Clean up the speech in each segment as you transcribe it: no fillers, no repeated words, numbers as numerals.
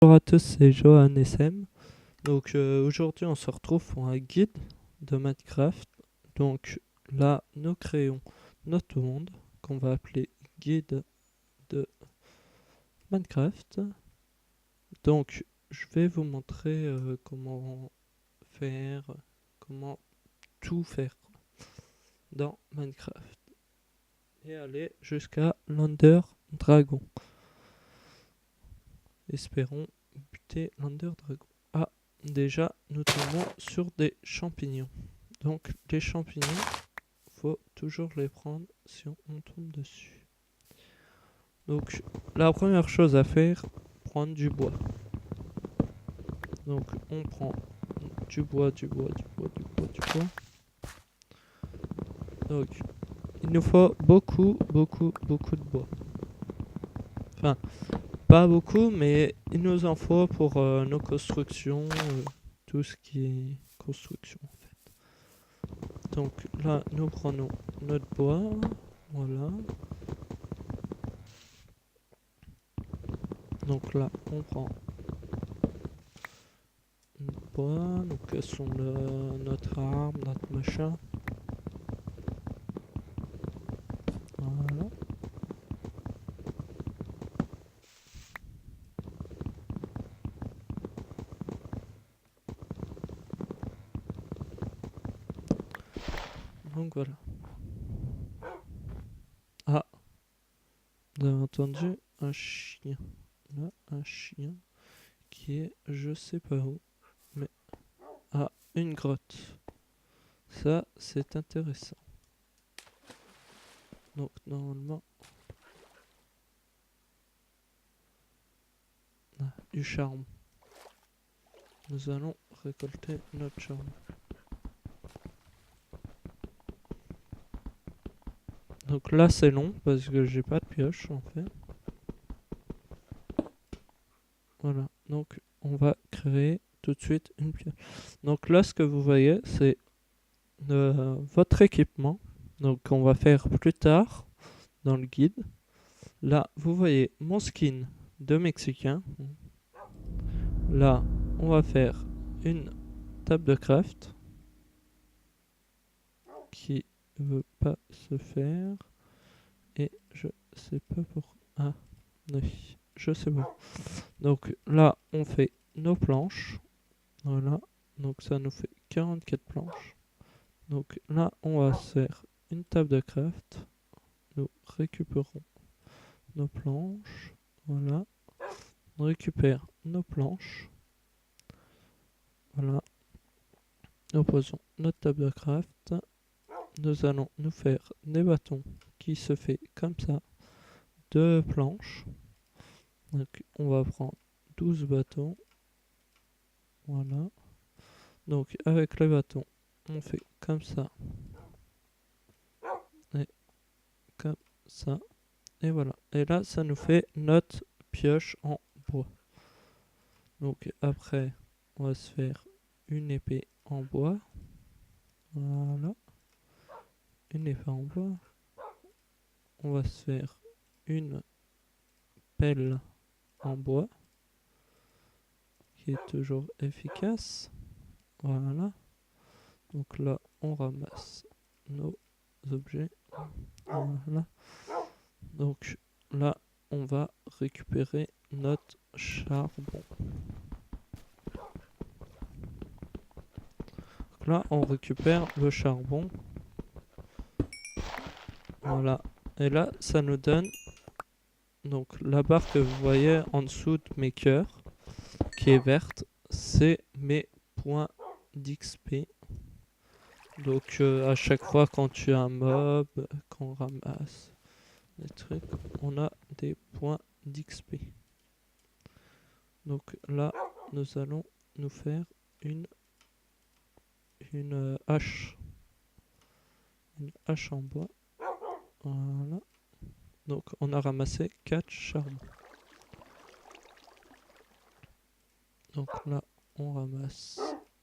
Bonjour à tous, c'est Johan SM. Donc aujourd'hui on se retrouve pour un guide de Minecraft. Donc là nous créons notre monde qu'on va appeler guide de Minecraft. Donc je vais vous montrer comment faire, comment tout faire dans Minecraft. Et aller jusqu'à l'Ender Dragon. Espérons buter l'Ender Dragon. Ah, déjà nous tombons sur des champignons. Donc les champignons, faut toujours les prendre si on tombe dessus. Donc la première chose à faire, prendre du bois. Donc on prend du bois. Donc il nous faut beaucoup de bois. Enfin, pas beaucoup, mais il nous en faut pour nos constructions, tout ce qui est construction en fait. Donc là, nous prenons notre bois, voilà. Donc là, on prend notre bois, nous cassons notre arbre, notre machin. Voilà. Donc voilà. Ah, vous avez entendu un chien. Là, un chien qui est je sais pas où. Mais ah, une grotte. Ça, c'est intéressant. Donc normalement, du charbon. Nous allons récolter notre charbon. Donc là c'est long parce que j'ai pas de pioche en fait. Voilà, donc on va créer tout de suite une pioche. Donc là ce que vous voyez c'est votre équipement. Donc on va faire plus tard dans le guide. Là vous voyez mon skin de Mexicain. Là on va faire une table de craft qui veut pas se faire. Et je sais pas pourquoi. Ah, oui, je sais pas. Donc là, on fait nos planches. Voilà. Donc ça nous fait 44 planches. Donc là, on va se faire une table de craft. Nous récupérons nos planches. Voilà. On récupère nos planches. Voilà. Nous posons notre table de craft. Nous allons nous faire des bâtons qui se fait comme ça. Deux planches. Donc on va prendre 12 bâtons. Voilà. Donc avec les bâtons, on fait comme ça. Et comme ça. Et voilà. Et là, ça nous fait notre pioche en bois. Donc après, on va se faire une épée en bois. Voilà. Une épée en bois. On va se faire une pelle en bois. Qui est toujours efficace. Voilà. Donc là, on ramasse nos objets. Voilà. Donc là, on va récupérer notre charbon. Donc là, on récupère le charbon. Voilà. Et là, ça nous donne donc la barre que vous voyez en dessous de mes cœurs, qui est verte, c'est mes points d'XP. Donc à chaque fois quand tu as un mob, qu'on ramasse des trucs, on a des points d'XP. Donc là, nous allons nous faire une hache. Une hache en bois. Voilà. Donc on a ramassé 4 charbons. Donc là, on ramasse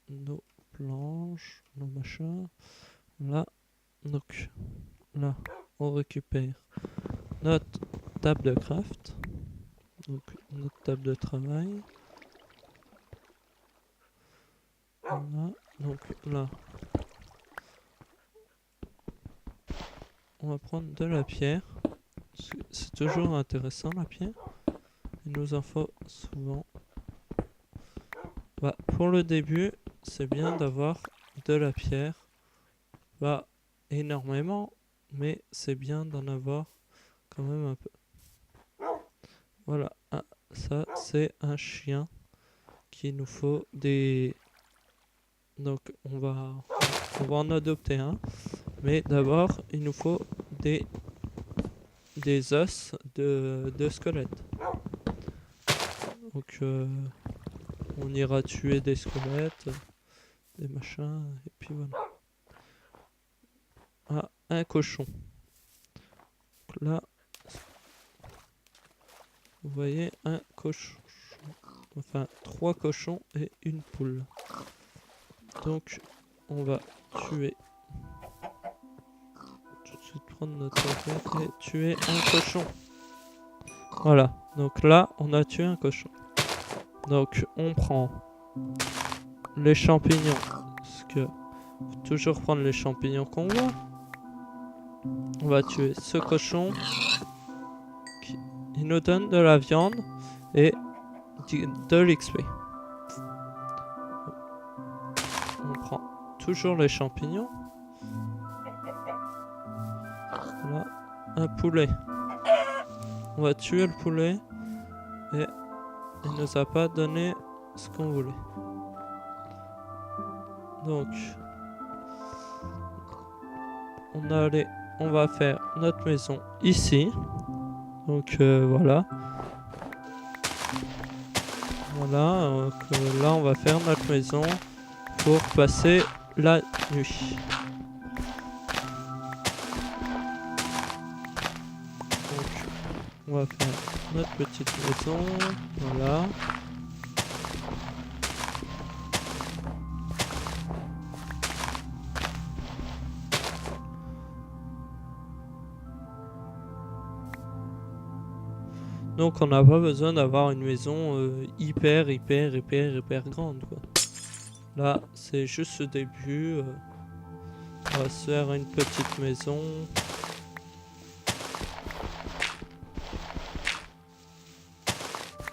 nos planches, nos machins. Là, donc là, on récupère notre table de craft. Donc notre table de travail. Voilà. Donc là, on va prendre de la pierre. C'est toujours intéressant la pierre. Il nous en faut souvent. Bah, pour le début, c'est bien d'avoir de la pierre. Pas énormément, mais c'est bien d'en avoir quand même un peu. Voilà, ah, ça c'est un chien qu'il nous faut des... Donc on va en adopter un. Mais d'abord, il nous faut des os de squelette. Donc on ira tuer des squelettes, des machins, et puis voilà. Ah, un cochon. Donc là, vous voyez un cochon. Enfin, 3 cochons et une poule. Donc, on va tuer. Tout de suite prendre notre affaire et tuer un cochon. Voilà. Donc là, on a tué un cochon. Donc, on prend les champignons. Parce que faut toujours prendre les champignons qu'on voit. On va tuer ce cochon. Il nous donne de la viande et de l'XP. On prend toujours les champignons. Voilà. Un poulet. On va tuer le poulet. Et il nous a pas donné ce qu'on voulait. Donc, on va faire notre maison ici. Donc voilà. Voilà. Donc, là, on va faire notre maison pour passer la nuit. Donc, on va faire notre petite maison. Voilà. Donc on n'a pas besoin d'avoir une maison hyper grande quoi. Là c'est juste le début. On va se faire une petite maison.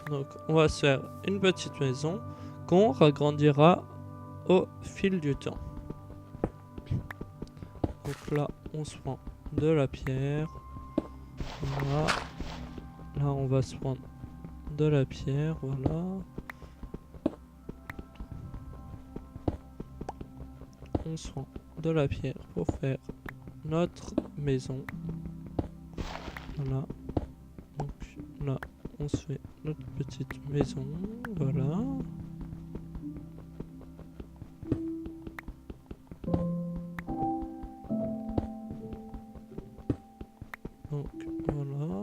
Donc on va se faire une petite maison qu'on agrandira au fil du temps. Donc là on se prend de la pierre. Voilà. Là on va se prendre de la pierre, voilà. On se prend de la pierre pour faire notre maison. Voilà. Donc là on se fait notre petite maison, voilà. Donc voilà, là.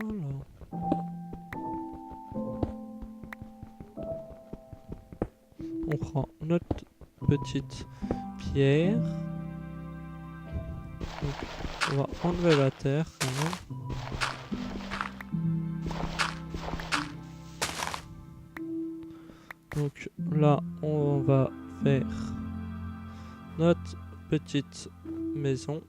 On prend notre petite pierre. Donc, on va enlever la terre quand même. Donc là, on va faire notre petite maison.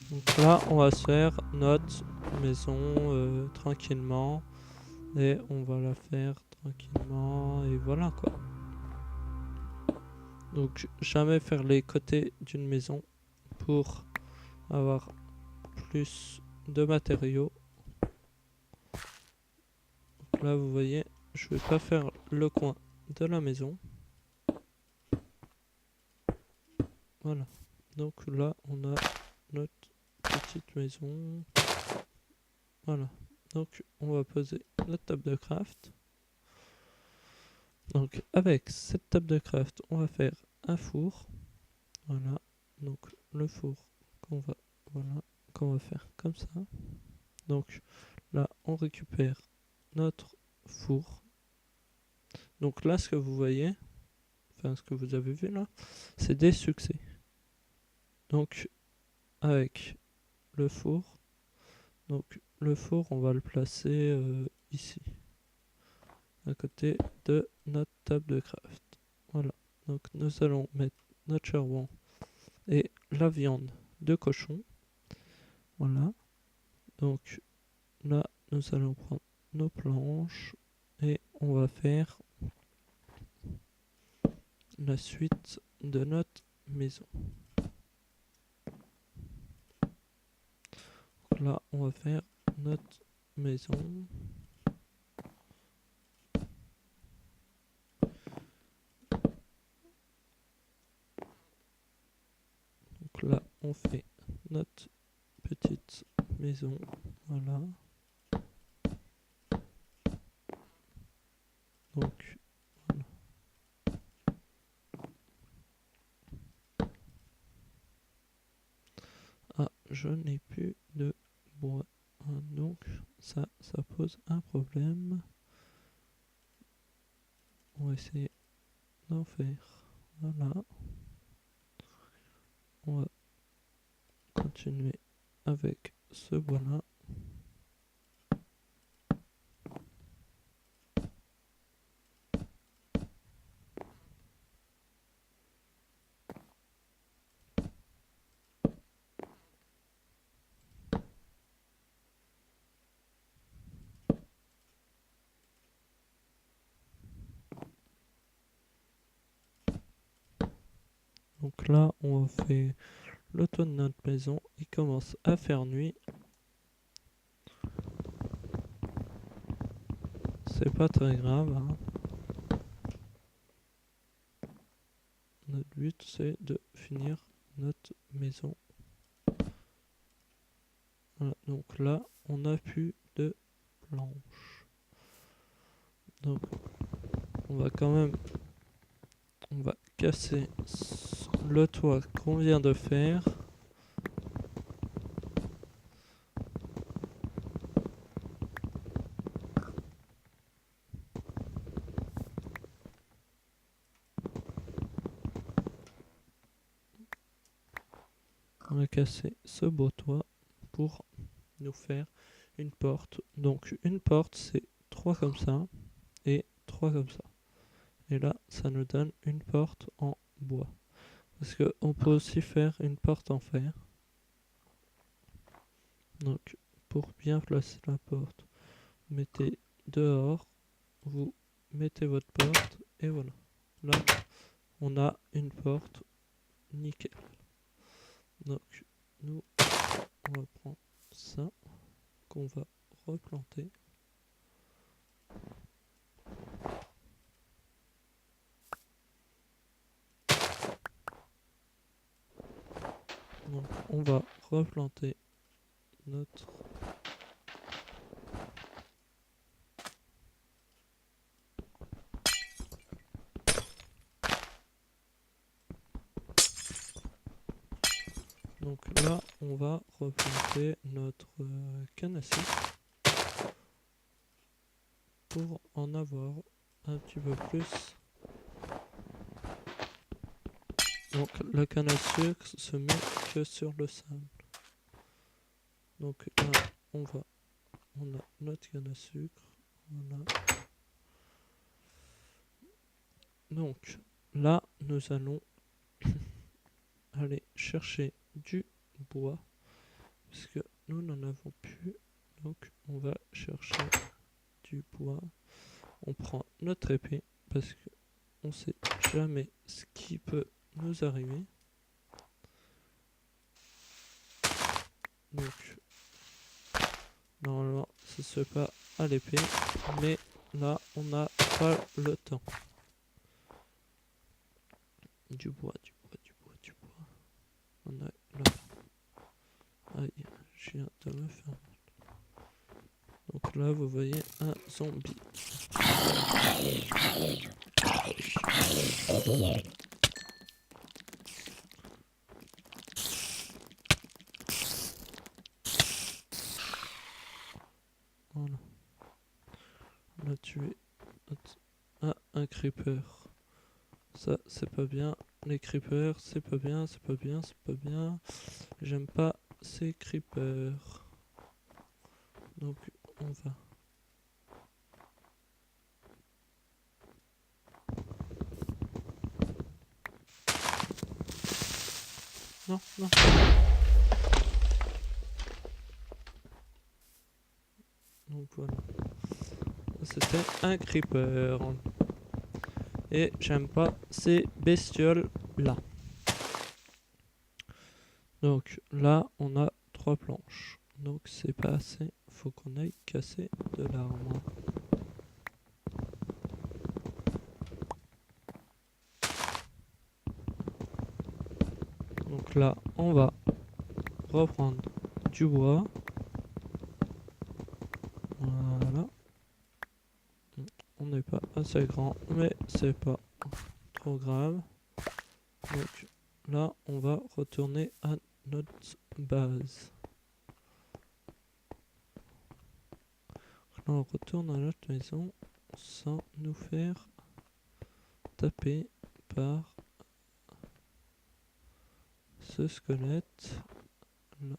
Donc là, on va se faire notre maison tranquillement. Et on va la faire tranquillement. Et voilà quoi. Donc jamais faire les côtés d'une maison pour avoir plus de matériaux. Donc là vous voyez, je vais pas faire le coin de la maison. Voilà. Donc là on a notre petite maison. Voilà. Donc on va poser notre table de craft. Donc avec cette table de craft, on va faire un four. Voilà. Donc le four qu'on va faire comme ça. Donc là on récupère notre four. Donc là ce que vous voyez, enfin ce que vous avez vu là, c'est des succès. Donc avec le four, donc le four on va le placer ici, à côté de notre table de craft. Voilà, donc nous allons mettre notre charbon et la viande de cochon. Voilà, donc là nous allons prendre nos planches et on va faire la suite de notre maison. Donc là on va faire notre maison. Donc là on fait notre petite maison. Voilà. Donc voilà. Ah, je n'ai plus de bois. Ah, donc ça pose un problème. On va essayer d'en faire. Voilà. On va continuer avec ce bois là. Donc là on fait le toit de notre maison. Il commence à faire nuit. C'est pas très grave, hein. Notre but c'est de finir notre maison. Voilà, donc là on n'a plus de planches. Donc on va quand même, on va casser le toit qu'on vient de faire. On va casser ce beau toit pour nous faire une porte. Donc une porte c'est 3 comme ça et 3 comme ça. Et là ça nous donne une porte en bois. Parce qu'on peut aussi faire une porte en fer. Donc pour bien placer la porte, vous mettez dehors, vous mettez votre porte et voilà. Là on a une porte nickel. Donc nous on va prendre ça qu'on va replanter. Donc on va replanter notre donc là on va replanter notre canne à sucre pour en avoir un petit peu plus. Donc la canne à sucre se met que sur le sable. Donc là on a notre canne à sucre. Voilà. Donc là nous allons aller chercher du bois parce que nous n'en avons plus. Donc on va chercher du bois. On prend notre épée parce que on sait jamais ce qui peut nous arriver. Donc normalement ça se fait pas à l'épée, mais là on n'a pas le temps. Du bois, du bois, du bois, du bois. On a là. Aïe, je viens de me faire mal. Donc là vous voyez un zombie. Voilà. On a tué un creeper. Ça c'est pas bien. les creepers, c'est pas bien, c'est pas bien, c'est pas bien. J'aime pas ces creepers. Donc on va. Non, non. Donc voilà. C'était un creeper. Et j'aime pas ces bestioles là. Donc là, on a 3 planches. Donc c'est pas assez. Faut qu'on aille casser de l'arbre. Donc là, on va reprendre du bois. Voilà. On n'est pas assez grand, mais c'est pas trop grave. Donc là, on va retourner à notre base. Là, on retourne à notre maison sans nous faire taper par ce squelette. Là.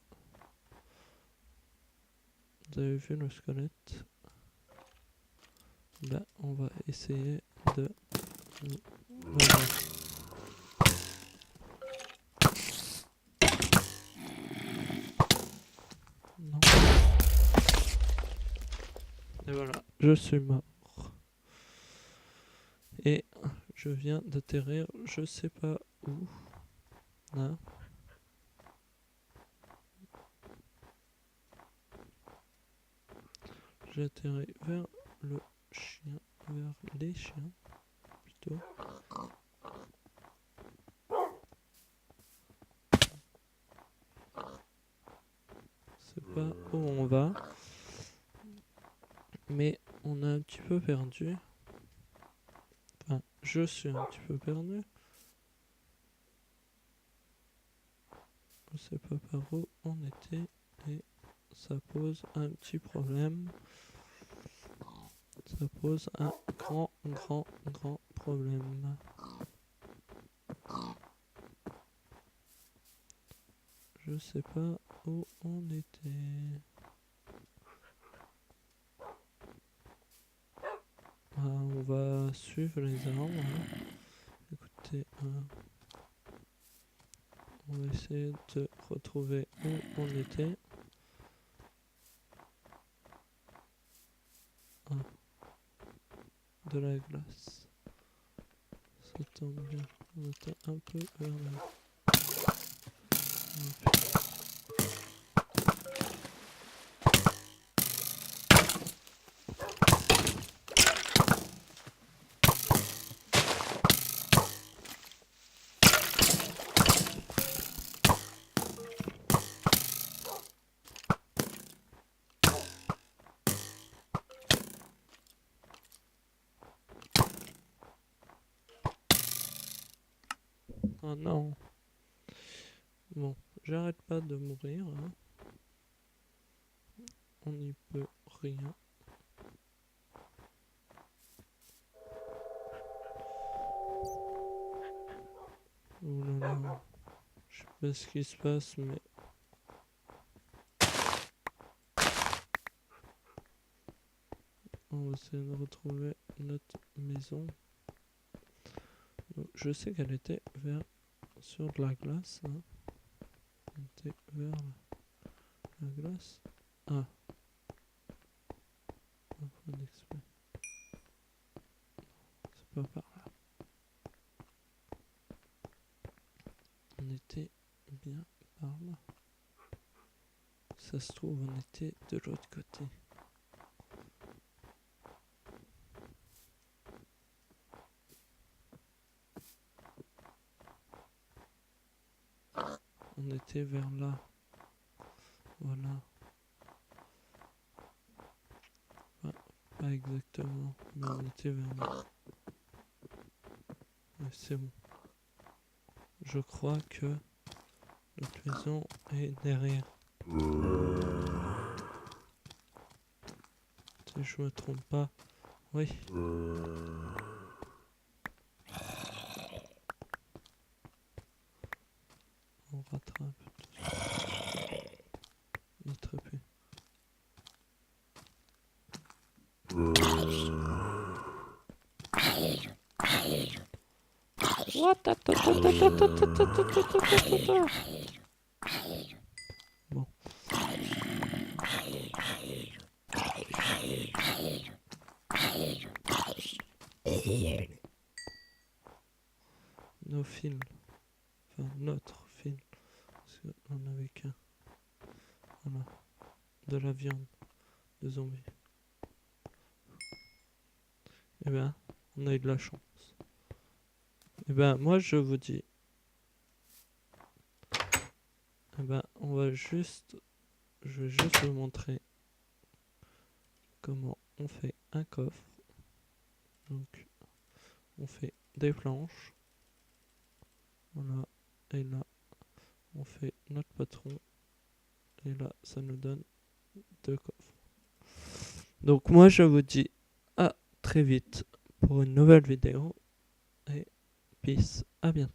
Vous avez vu le squelette? Là, on va essayer de... Voilà. Non. Et voilà, je suis mort. Et je viens d'atterrir, je sais pas où. Là. J'ai atterri vers le chien, vers les chiens plutôt. C'est pas où on va, mais on a un petit peu perdu. Enfin, je suis un petit peu perdu. Je sais pas par où on était et ça pose un petit problème. Ça pose un grand problème. Je sais pas où on était. Ah, on va suivre les arbres. Hein. Écoutez, on va essayer de retrouver où on était. Ah, de la glace. Ça tombe bien. On était un peu vers là. Oh non. Bon, j'arrête pas de mourir. Hein. On n'y peut rien. Oh là là. Je sais pas ce qui se passe, mais... On va essayer de retrouver notre maison. Donc, je sais qu'elle était sur de la glace. Hein. Elle était vers la glace. Ah. Un point d'XP. C'est pas par là. On était bien par là. Ça se trouve, on était de l'autre côté. On était vers là. Voilà. Pas exactement, mais on était vers là. Ouais, c'est bon. Je crois que notre maison est derrière. Si je me trompe pas. Oui. rattrape. Il est très peu. Bon. Nos films. Enfin, notre film. Parce qu'on n'avait qu'un. Voilà. De la viande. De zombies. Eh ben, on a eu de la chance. Eh ben, moi je vous dis. Eh ben, je vais juste vous montrer comment on fait un coffre. Donc, on fait des planches. Voilà. Et là, on fait notre patron. Et là, ça nous donne 2 coffres. Donc, moi, je vous dis à très vite pour une nouvelle vidéo. Et peace, à bientôt.